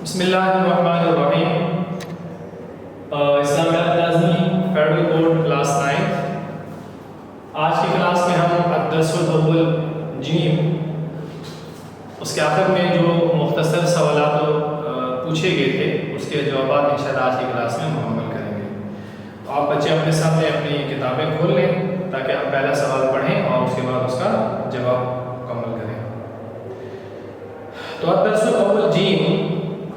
بسم اللہ الرحمن الرحیم۔ اسلامیات لازمی فیڈرل بورڈ کلاس 9۔ آج کی کلاس میں ہم الدرس الاول جیم اس کے آخر میں جو مختصر سوالات پوچھے گئے تھے اس کے جوابات انشاءاللہ آج کی کلاس میں مکمل کریں گے۔ تو آپ بچے اپنے سامنے اپنی کتابیں کھول لیں تاکہ ہم پہلا سوال پڑھیں اور اس کے بعد اس کا جواب مکمل کریں۔ تو الدرس الاول جیم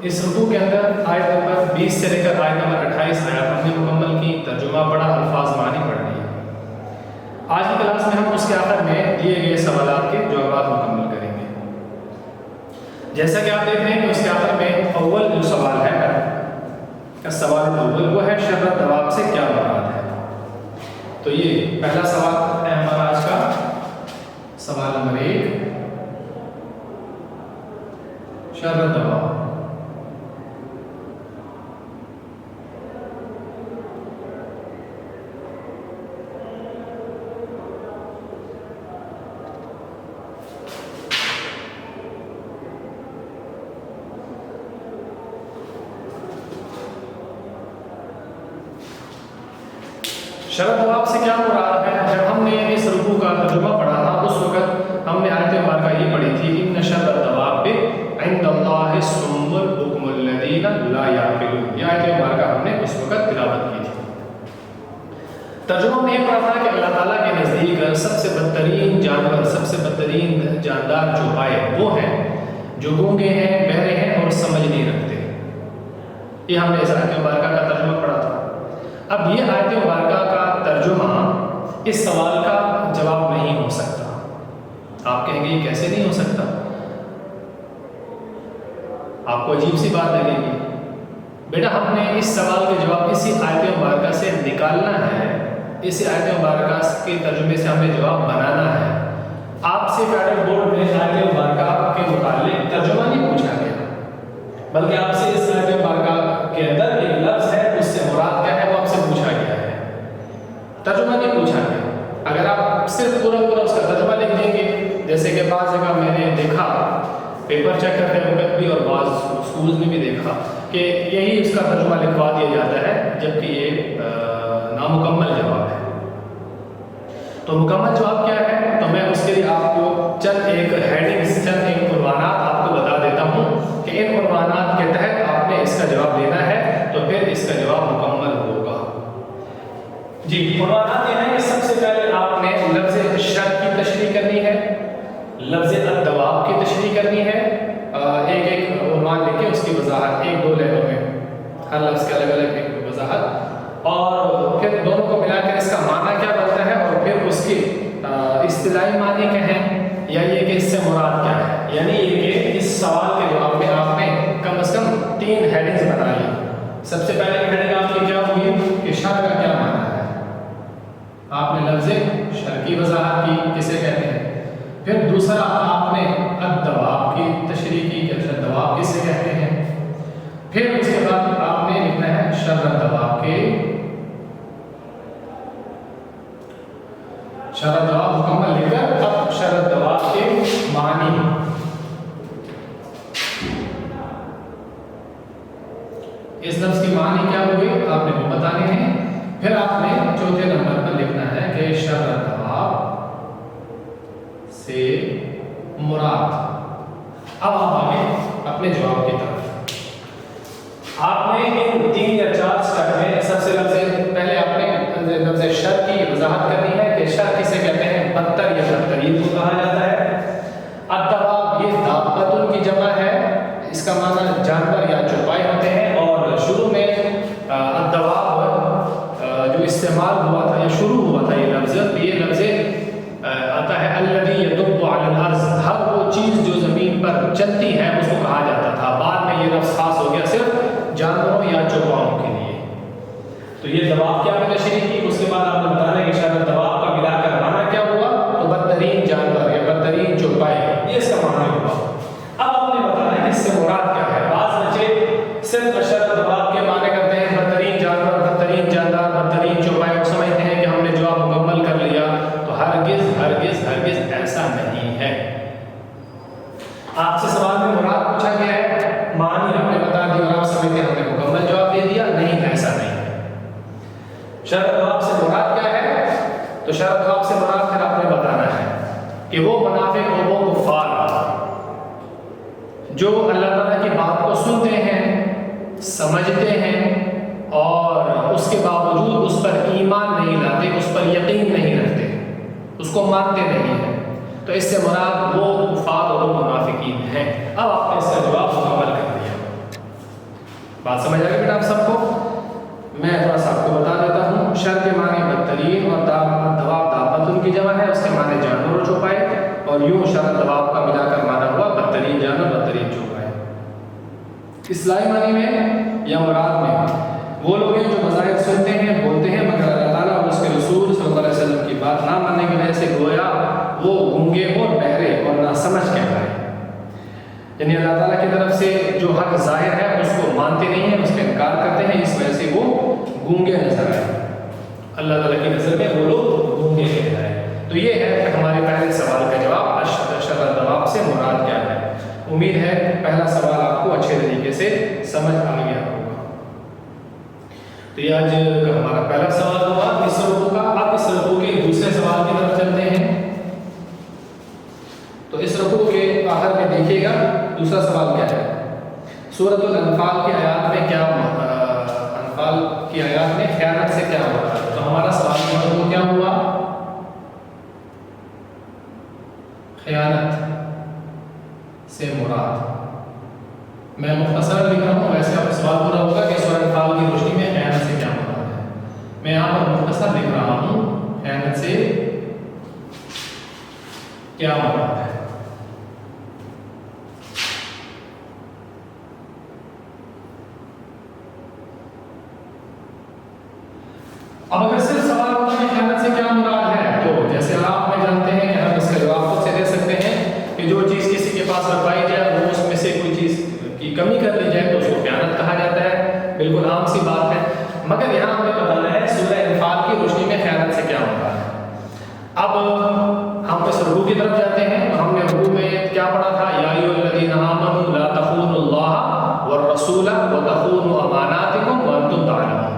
اس رکوع کے اندر آیت نمبر 20 سے لے کر آیت نمبر 28 آیات ہم نے مکمل کی، ترجمہ پڑھا، الفاظ معنی پڑھ لیے۔ آج کی کلاس میں ہم اس کے آخر میں دیے گئے سوالات کے جوابات مکمل کریں گے۔ جیسا کہ آپ دیکھ رہے ہیں کہ اس کے آخر میں اول جو سوال ہے، سوال الاول وہ ہے شر الدواب سے کیا مراد ہے۔ تو یہ پہلا سوال ہے ہمارا آج کا، سوال نمبر 1، شر الدواب۔ شر الدواب سے کیا مراد ہے؟ جب ہم نے اس رکوع کا ترجمہ پڑھا تھا اس وقت ہم نے آیت مبارکہ یہ پڑھی تھی ان شر الدواب عند اللہ الصم البکم الذین لا یعقلون۔ یہ آیت مبارکہ ہم نے اس وقت تلاوت کی تھی۔ ترجمہ میں یہ پڑھا تھا کہ اللہ تعالیٰ کے نزدیک سب سے بدترین جانور، سب سے بدترین جاندار جو پائے وہ ہیں جو گونگے ہیں، بہرے ہیں اور سمجھ نہیں رکھتے۔ یہ ہم نے اس آیت مبارکہ کا ترجمہ پڑھا تھا۔ اب یہ آیت مبارکہ کا ترجمہ اس سوال کا جواب نہیں ہو سکتا۔ آپ کہیں گے یہ کیسے نہیں ہو سکتا؟ آپ کو عجیب سی بات لگے گی۔ بیٹا ہم نے اس سوال کے جواب اسی آیت مبارکہ سے نکالنا ہے، اسی آیت مبارکہ کے ترجمے سے ہمیں جواب بنانا ہے۔ آپ سے فیڈرل بورڈ میں آیت مبارکہ کے متعلق ترجمہ نہیں پوچھا گیا، بلکہ آپ سے اس آیت مبارکہ کے اندر ایک لفظ ہے، اس سے مراد کیا ہے وہ آپ سے پوچھا گیا ہے، ترجمہ نہیں پوچھا گیا۔ اگر آپ صرف پورا اس کا ترجمہ لکھ دیں گے، جیسے کہ بعض جگہ میں نے دیکھا پیپر چیک کرتے وقت بھی اور بعض اسکولز میں بھی دیکھا کہ یہی اس کا ترجمہ لکھوا دیا جاتا ہے، جبکہ یہ نامکمل جواب ہے۔ تو مکمل جواب کیا ہے؟ تو میں اس کے لیے آپ کو چند ایک ہیڈنگز، چند ایک عنوانات آپ کو بتا دیتا ہوں کہ ان عنوانات کے تحت آپ نے اس کا جواب دینا ہے، تو پھر اس کا جواب مکمل ہوگا۔ جی عنوانات یہ ہیں کہ سب سے پہلے آپ نے لفظ شر کی تشریح کرنی ہے، لفظ الدواب کی تشریح کرنی ہے، ایک ایک عنوان لکھ کے اس کی وضاحت 1-2 لائنوں میں، ہر لفظ کے الگ الگ ایک وضاحت، اور پھر دونوں کو ملا کر اس کا معنی کیا بنتا ہے، اور پھر اس کی اصطلاحی معنی کیا ہے، یا یہ کہ اس سے مراد کیا ہے۔ یعنی یہ کہ اس سوال کے جواب میں آپ نے کم از کم 3 ہیڈنگز بنائی۔ سب سے پہلے ہیڈنگ آپ کی کیا ہوئی کہ شر کا کیا معنی ہے، آپ نے لفظ شر کی وضاحت کی، کسے کہتے ہیں۔ پھر دوسرا آپ نے الدواب کی تشریح کی کہ الدواب کسے کہتے ہیں۔ پھر اس کے بعد آپ نے لکھنا ہے شر الدواب کے، شر الدواب مکمل لکھ کر اب شر الدواب کے معنی، اس لفظ کی معنی کیا ہوئی آپ نے وہ بتانے ہیں۔ پھر آپ نے چوتھے نمبر پر لکھنا ہے کہ شر الدواب سے مراد۔ اب آپ آگے اپنے جواب کی طرف۔ آپ نے ان 3 یا 4 سٹیپ میں سب سے پہلے آپ نے لفظ شر کی وضاحت کرنی ہے کہ شر کسے کہتے ہیں، بدتر یا بدترین کو کہا جاتا ہے۔ الدواب یہ دابۃ کی جمع ہے، اس کا معنی جانور یا چوپائے ہوتے ہیں، اور شروع میں الدواب جو استعمال ہوا تھا یا شروع ہوا تھا یہ لفظ آتا ہے الذی یدب علی الارض، ہر وہ چیز جو زمین پر چلتی ہے اس کو کہا جاتا تھا۔ بعد میں یہ لفظ خاص ہو گیا صرف جانوروں یا چوپاؤں کے لیے۔ تو یہ دواب کیا میں تشریح کی، اس کے بعد آپ نے بتانا ہے کہ شاید دواب کا ملا کر معنی کیا ہوا، تو بدترین جانور یا بدترین چوپائے، یہ اس کا معنی ہوا۔ اب آپ نے بتانا ہے کہ اس سے مراد کیا ہے۔ بعض بچے صرف شر دواب کے معنی کرتے ہیں، بدترین جانور، بدترین جاندار، بدترین چوپائے، سمجھتے ہیں کہ ہم نے جواب مکمل کر لیا، تو ہرگز ایسا نہیں ہے۔ آپ سے سوال میں مراد پوچھا گیا ہے، معنی آپ نے بتا وہ منافق اور وہ کفار جو اللہ تعالیٰ کی بات کو سنتے ہیں، سمجھتے ہیں اور اس کے باوجود اس پر ایمان نہیں لاتے، اس پر یقین نہیں رکھتے، اس کو مانتے نہیں ہیں، تو اس سے مراد وہ کفار اور وہ منافقین ہیں۔ اب آپ نے اس کا جواب مکمل کر دیا۔ بات سمجھ آ گئی بیٹا آپ سب کو؟ میں تھوڑا سا آپ کو بتا دیتا ہوں۔ شر کے معنی بدترین اور دواب دابتن کی جمع ہے، اس کے معنی جانور اور چوپائے، اور یوں شر دواب کا ملا کر مانا ہوا بدترین جانور بدترین چوپائے۔ اصطلاحی معنی میں یا مراد میں وہ لوگ ہیں جو مذاہب سنتے ہیں، بولتے ہیں، مگر اللہ تعالیٰ اور اس کے رسول صلی اللہ علیہ وسلم کی بات نہ ماننے کی وجہ سے گویا وہ گونگے اور بہرے اور ناسمجھ کہلائے، یعنی اللہ تعالیٰ کی طرف سے جو حق ظاہر ہے اس کو مانتے نہیں ہیں، اس کا انکار کرتے ہیں، اس وجہ سے وہ گونگے نظر آئے، اللہ تعالیٰ کی نظر میں وہ لوگ گونگے کہلائے۔ تو یہ ہے ہمارے پہلے سوال کا جواب، شر دواب سے مراد کیا ہے۔ امید ہے پہلا سوال آپ کو اچھے طریقے سے سمجھ آ گیا ہوگا۔ تو یہ آج کا ہمارا پہلا سوال ہوا اس رکوع کا۔ اب اس رکوع کے دوسرے سوال کی طرف چلتے ہیں۔ تو اس رکوع کے آخر میں دیکھیے گا دوسرا سوال کیا ہے۔ سورۃ الانفال کی آیات میں کیا انفال کی آیات میں خیانت سے کیا ہو رہا ہے؟ تو ہمارا سوال میں کیا ہوا؟ خیانت سے مراد، میں مختصر لکھ رہا ہوں، ویسے آپ سوال پورا ہوگا کہ سورۃ انفال کی روشنی میں خیانت سے کیا مراد ہے۔ میں یہاں پر مختصر لکھ رہا ہوں خیانت سے کیا مراد ہے۔ اب اگر صرف سوال ہوتا ہے خیانت سے کیا مراد ہے، تو جیسے آپ میں جانتے ہیں کہ ہم اس کا جواب خود سے دے سکتے ہیں کہ جو چیز کسی کے پاس رکھوائی جائے وہ اس میں سے کوئی چیز کی کمی کر لی جائے تو اس کو خیانت کہا جاتا ہے، بالکل عام سی بات ہے۔ مگر یہاں ہمیں بتانا ہے سورہ انفال کی روشنی میں خیانت سے کیا مراد ہے۔ اب ہم اس رکوع کی طرف جاتے ہیں، ہم نے رکوع میں کیا پڑھا تھا؟ یا ایھا الذین آمنوا لا تخونوا اللہ والرسول وتخونوا اماناتکم وانتم تعلمون۔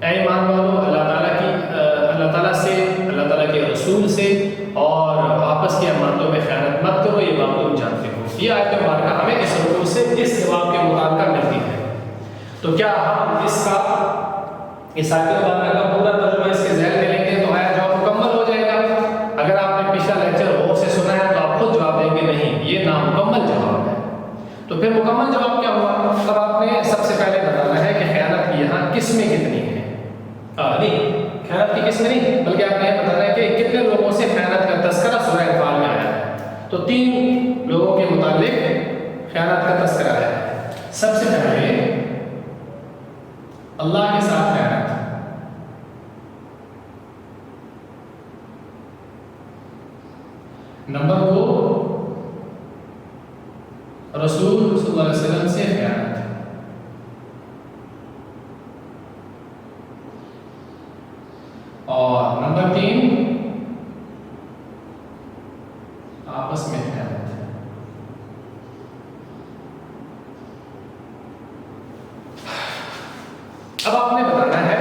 اے ایمان والو، اللہ تعالیٰ سے، اللہ تعالیٰ کے رسول سے اور آپس کی امانتوں میں خیانت مت کرو، یہ بات تم جانتے ہو۔ یہ آیت مبارکہ ہمیں اس رکوع سے اس جواب کے مطابق ملتی ہے۔ تو کیا ہم اس آیت مبارکہ کا پورا ترجمہ اس کے ذہن میں لیں گے تو آیا جواب مکمل ہو جائے گا؟ اگر آپ نے پچھلا لیکچر غور سے سنا ہے تو آپ خود جواب دیں گے نہیں، یہ نامکمل جواب ہے۔ تو پھر مکمل جواب کیا ہوا؟ اب آپ نے سب سے پہلے بتانا ہے کہ خیانت کی یہاں قسمیں کتنی ہیں۔ نہیں، خیانت کی قسم نہیں، بلکہ آپ نے یہ بتانا ہے کہ کتنے لوگوں سے خیانت کا تذکرہ سورہ انفال میں آیا ہے۔ تو 3 لوگوں کے متعلق خیانت کا تذکرہ ہے۔ سب سے پہلے اللہ کے ساتھ خیانت، نمبر 2 رسول صلی اللہ علیہ وسلم سے خیانت، اور نمبر 3 آپس میں خیانت۔ اب آپ نے بتانا ہے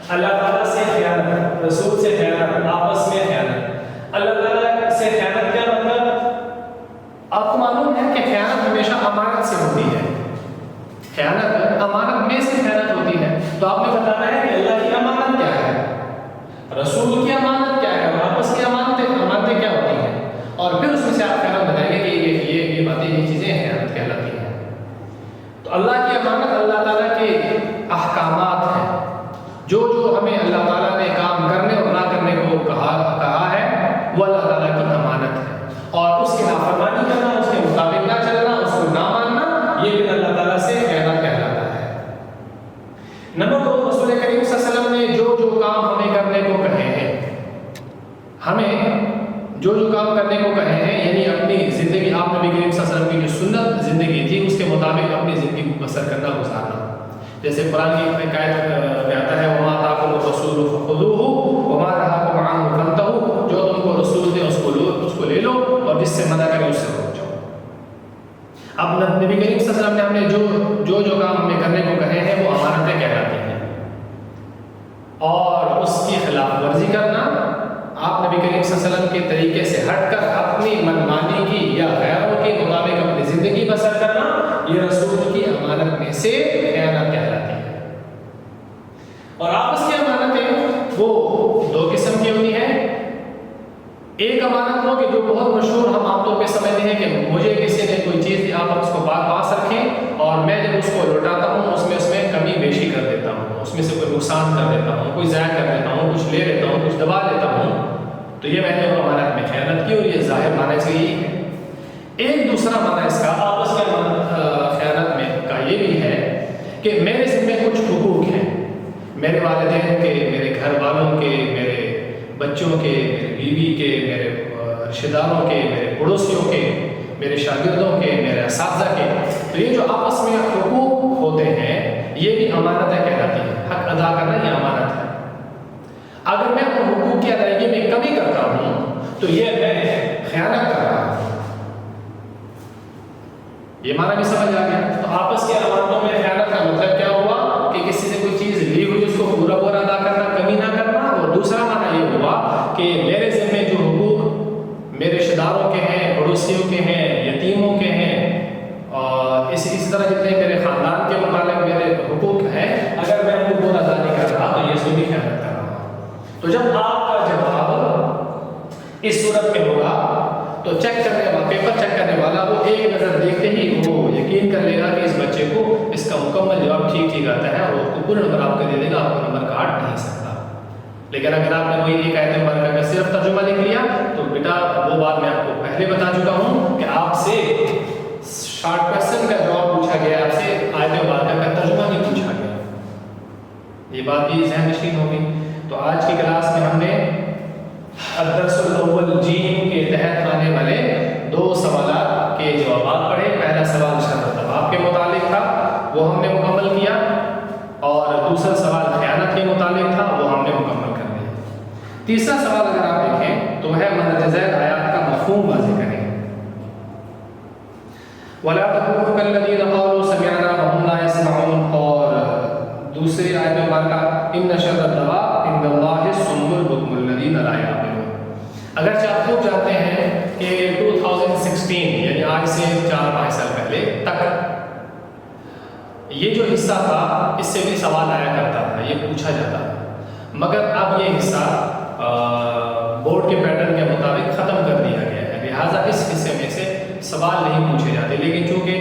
اللہ تعالیٰ سے خیانت، رسول سے خیانت، آپس میں خیانت۔ اللہ تعالیٰ سے خیانت کیا مطلب؟ آپ کو معلوم ہے کہ خیانت ہمیشہ امانت سے ہوتی ہے، خیانت امانت میں سے خیانت ہوتی ہے۔ تو آپ نے بتانا ہے کہ اللہ کی امانت کیا ہے، رسول کی امانت کیا ہے، اور آپس کی امانتیں کیا ہوتی ہیں، اور پھر اس میں سے آپ خیانت بتائیں گے کہ یہ باتیں، یہ چیزیں خیانت کہلاتی ہیں۔ تو اللہ کی امانت اللہ تعالیٰ کے احکامات ہیں، جو ہمیں اللہ تعالیٰ نے کام کرنے اور نہ کرنے کو کہا ہے وہ اللہ تعالیٰ کی امانت ہے، اور اس کی نافرمانی کرنا، اس کے مطابق نہ چلنا، اس کو نہ ماننا، یہ بھی اللہ تعالیٰ سے خیانت کہلاتا ہے۔ نمبر 2 رسول کریم صلی اللہ علیہ وسلم نے جو کام ہمیں کرنے کو کہے ہیں، ہمیں جو کام کرنے کو کہے ہیں، یعنی اپنی زندگی، آپ نبی کریم صلی اللہ علیہ وسلم کی جو سنت زندگی تھی اس کے مطابق اپنی زندگی کو بسر کرنا، گزارنا۔ جیسے قرآن کی ایک آیت میں آتا ہے وَمَا آتَاكُمُ الرَّسُولُ فَخُذُوهُ وَمَا نَهَاكُمْ عَنْهُ فَانْتَهُوا، جو تم کو رسول دے اس کو لے لو، اور جس سے منع کرے اس سے رک جاؤ۔ اب نبی کریم صلی اللہ علیہ وسلم نے ہم نے جو کام ہمیں کرنے کو کہے ہیں وہ امانتیں کہلاتی ہیں، اور اس کی خلاف ورزی کرنا، آپ نبی کریم صلی اللہ علیہ وسلم کے طریقے سے ہٹ کر اپنی منمانی کی یا غیروں کے مطابق اپنی زندگی بسر کرنا، یہ رسول کی امانت میں سے خیانت کہلاتی ہے۔ اور آپس کی امانتیں وہ دو قسم کی ہوتی ہیں۔ ایک امانت ہو کہ جو بہت مشہور ہم عام طور پہ سمجھتے ہیں کہ مجھے کسی نے کوئی چیز دی، آپ اس کو پاس رکھیں اور میں جب اس کو لوٹاتا ہوں اس میں کمی بیشی کر دیتا ہوں، اس میں سے کوئی نقصان کر دیتا ہوں، کوئی ضائع کر دیتا ہوں، کچھ لے لیتا ہوں، کچھ دبا لیتا ہوں، تو یہ میں نے امانت میں خیانت کی، اور یہ ظاہر معنی سے یہی ہے۔ ایک دوسرا معنی اس کا آپس کے خیانت میں کا یہ بھی ہے کہ میرے ذمہ کچھ حقوق ہیں، میرے والدین کے، میرے گھر والوں کے، میرے بچوں کے، میرے بیوی کے، میرے رشتہ داروں کے، میرے پڑوسیوں کے، میرے شاگردوں کے، میرے اساتذہ کے، تو یہ جو آپس میں حقوق ہوتے ہیں یہ بھی امانتیں کہلاتی ہیں۔ حق ادا کرنا یہ امانت ہے۔ اگر میں ان حقوق کی ادائیگی میں کمی کرتا ہوں تو یہ میں خیانت کر رہا ہوں۔ یہ معنی بھی سمجھ آ گیا؟ تو آپس کے امانتوں میں خیانت کا مطلب کیا ہوا کہ کسی سے کوئی چیز لی ہوئی اس کو پورا ادا کرنا، کمی نہ کرنا۔ اور دوسرا معنی یہ ہوا کہ میرے ذمہ جو حقوق میرے رشتہ داروں کے ہیں، پڑوسیوں کے ہیں، یتیموں کے ہیں، اور اسی طرح جتنے میرے خاندان کے متعلق میرے حقوق ہیں، اگر میں ان کو پورا ادا نہیں کر رہا تو یہ اس میں بھی خیانت کر رہا ہوں۔ تو جب آپ کا جواب اس صورت میں ہوگا تو چیک کرنے والا، پیپر چیک کرنے والا وہ ایک نظر دیکھتے ہی وہ یقین کر لے گا کہ اس بچے کو اس کا مکمل جواب ٹھیک آتا ہے، اور اس کو پورا نمبر آپ کو دے دے گا، آپ کو نمبر کاٹ نہیں سکتا۔ لیکن اگر آپ نے وہی ایک آیت مبارکہ کا صرف ترجمہ لکھ لیا تو بیٹا وہ بات میں آپ کو پہلے بتا چکا ہوں کہ آپ سے شارٹ کوسچن کا جواب پوچھا گیا، آپ سے آیت مبارکہ کا ترجمہ نہیں پوچھا گیا۔ یہ بات بھی ذہن نشین ہوگی۔ تو آج کی کلاس میں ہم نے الدرس الاول جیم کے تحت آنے والے دو سوالات کے جوابات پڑھے۔ پہلا سوال شرط دباؤ کے متعلق تھا، وہ ہم نے مکمل کیا، اور دوسرا سوال خیانت کے متعلق تھا، وہ ہم نے مکمل کر دیا۔ تیسرا سوال اگر آپ دیکھیں تو ہے مندرجہ ذیل آیات کا مفہوم واضح کریں۔ وَلَا تَكُونُوا كَالَّذِينَ قَالُوا سَمِعْنَا وَهُمْ لَا يَسْمَعُونَ، اور دوسری آیت مبارکہ إِنَّ شَرَّ الدَّوَابِّ عِندَ اللَّهِ الصُّمُّ الْبُكْمُ الَّذِينَ لَا يَعْقِلُونَ۔ اگرچہ آپ خوب جانتے ہیں کہ 2016 یعنی آج سے 4-5 سال پہلے تک یہ جو حصہ تھا اس سے بھی سوال آیا کرتا تھا، یہ پوچھا جاتا تھا، مگر اب یہ حصہ بورڈ کے پیٹرن کے مطابق ختم کر دیا گیا ہے، لہٰذا اس حصے میں سے سوال نہیں پوچھے جاتے۔ لیکن چونکہ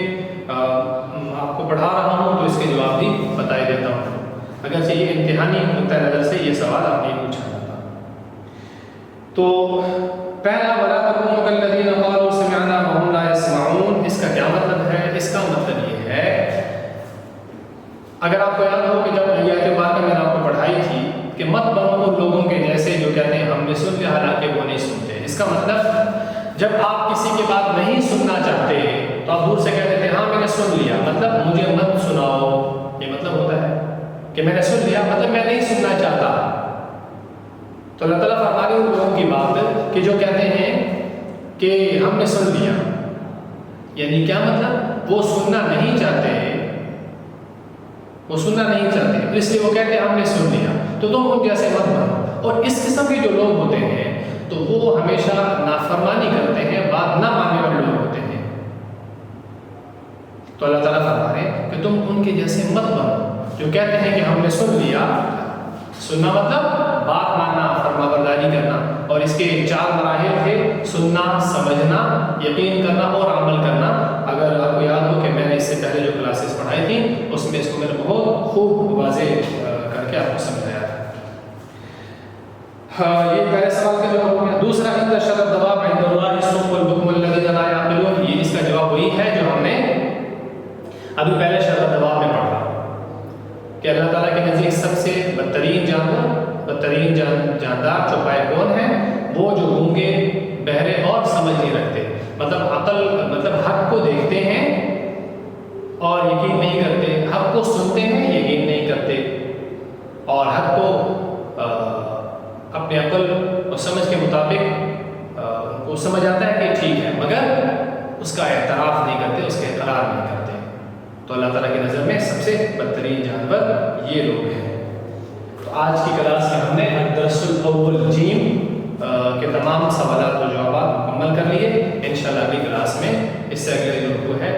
آپ کو پڑھا رہا ہوں تو اس کے جواب بھی بتا ہی دیتا ہوں، اگرچہ یہ امتحانی نقطۂ نظر سے یہ سوال آپ نہیں پوچھا جاتا۔ تو پہلا وَلَا تَكُونُوا كَالَّذِينَ قَالُوا سَمِعْنَا وَهُمْ لَا يَسْمَعُونَ، اس کا کیا مطلب ہے؟ اس کا مطلب یہ ہے، اگر آپ کو یاد ہو کہ جب آیات مبارکہ میں نے آپ کو پڑھائی تھی کہ مت بنو ان لوگوں کے جیسے جو کہتے ہیں ہم نے سن لیا حالانکہ وہ نہیں سنتے۔ اس کا مطلب جب آپ کسی کی بات نہیں سننا چاہتے تو آپ دور سے کہہ دیتے ہیں ہاں میں نے سن لیا، مطلب مجھے مت سناؤ، یہ مطلب ہوتا ہے کہ میں نے سن لیا، مطلب میں نہیں سننا چاہتا۔ تو اللہ تعالیٰ فرما رہے ہیں ان لوگوں کی بات کہ جو کہتے ہیں کہ ہم نے سن لیا، یعنی کیا مطلب؟ وہ سننا نہیں چاہتے، وہ سننا نہیں چاہتے، اس لیے وہ کہتے ہیں ہم نے سن لیا۔ تو تم ان جیسے مت بنو۔ اور اس قسم کے جو لوگ ہوتے ہیں تو وہ ہمیشہ نافرمانی کرتے ہیں، بات نہ ماننے والے لوگ ہوتے ہیں۔ تو اللہ تعالیٰ فرما رہے ہیں کہ تم ان کے جیسے مت بنو جو کہتے ہیں کہ ہم نے سن لیا۔ سننا مطلب بات ماننا، فرما برداری کرنا، اور اس کے 4 مراحل تھے: سننا، سمجھنا، یقین کرنا اور عمل کرنا۔ اگر آپ کو یاد ہو کہ میں نے اس سے پہلے جو کلاسز پڑھائی تھیں اس میں اس کو میں نے بہت خوب واضح کر کے آپ کو سمجھایا تھا۔ یہ پہلے سوال کا جواب ہو گیا۔ دوسرا إِنَّ شَرَّ الدَّوَابِّ عِندَ اللَّهِ الصُّمُّ الْبُكْمُ الَّذِينَ لَا يَعْقِلُونَ، یہ اس کا جواب وہی ہے جو ہم نے ابھی پہلے شرّ الدواب میں پڑھا کہ اللہ تعالیٰ کے نزدیک سب سے بدترین جانور، بدترین جاندار چوپائے کون ہیں؟ وہ جو گونگے، بہرے اور سمجھ نہیں رکھتے، مطلب حق کو دیکھتے ہیں اور یقین نہیں کرتے، حق کو سنتے ہیں یقین نہیں کرتے، اور حق کو اپنے عقل اور سمجھ کے مطابق وہ سمجھ آتا ہے کہ ٹھیک ہے، مگر اس کا اعتراف نہیں کرتے، اس کا اقرار نہیں کرتے۔ تو اللہ تعالیٰ کی نظر میں سب سے بدترین جانور یہ لوگ ہیں۔ تو آج کی کلاس میں ہم نے الدرس الاول جیم کے تمام سوالات و جوابات مکمل کر لیے. انشاءاللہ اگلی کلاس میں اس سے اگلے جو رکوع ہے